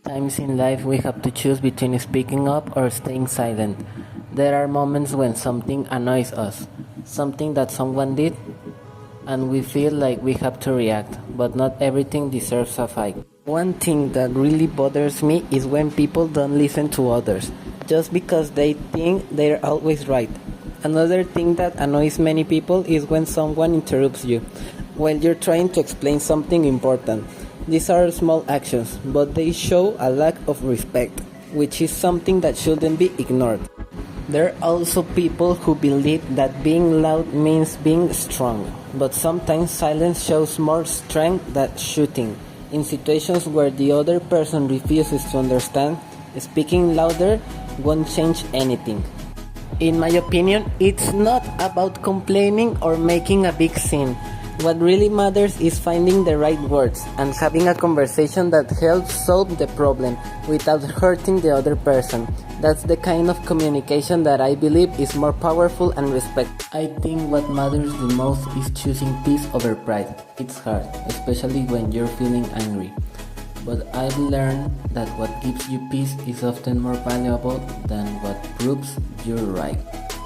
Times in life we have to choose between speaking up or staying silent. There are moments when something annoys us, something that someone did, and we feel like we have to react, but not everything deserves a fight. One thing that really bothers me is when people don't listen to others, just because they think they're always right. Another thing that annoys many people is when someone interrupts you while you're trying to explain something important. These are small actions, but they show a lack of respect, which is something that shouldn't be ignored. There are also people who believe that being loud means being strong, but sometimes silence shows more strength than shooting. In situations where the other person refuses to understand, speaking louder won't change anything. In my opinion, it's not about complaining or making a big scene. What really matters is finding the right words and having a conversation that helps solve the problem without hurting the other person. That's the kind of communication that I believe is more powerful and respectful. I think what matters the most is choosing peace over pride. It's hard, especially when you're feeling angry. But I've learned that what gives you peace is often more valuable than what proves you're right.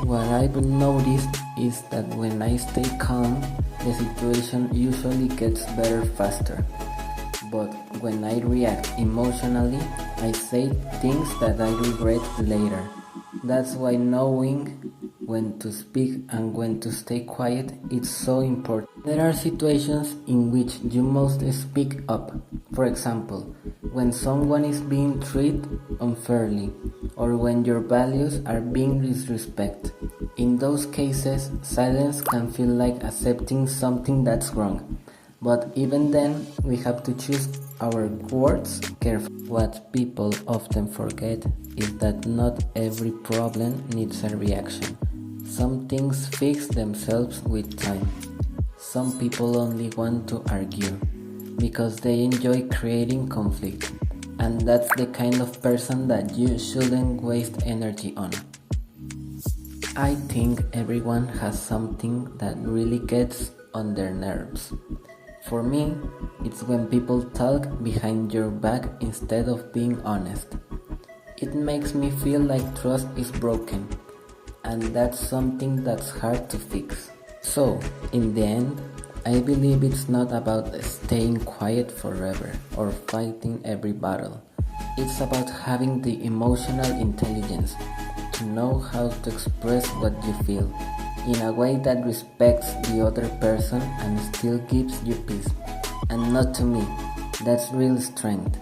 What I've noticed is that when I stay calm, the situation usually gets better faster. But when I react emotionally, I say things that I regret later. That's why knowing when to speak and when to stay quiet is so important. There are situations in which you must speak up. For example, when someone is being treated unfairly or when your values are being disrespected. In those cases, silence can feel like accepting something that's wrong. But even then, we have to choose our words carefully. What people often forget is that not every problem needs a reaction. Some things fix themselves with time. Some people only want to argue because they enjoy creating conflict, and that's the kind of person that you shouldn't waste energy on. I think everyone has something that really gets on their nerves. For me, it's when people talk behind your back instead of being honest. It makes me feel like trust is broken, and that's something that's hard to fix. So, in the end, I believe it's not about staying quiet forever or fighting every battle. It's about having the emotional intelligence to know how to express what you feel in a way that respects the other person and still gives you peace. And not to me, that's real strength.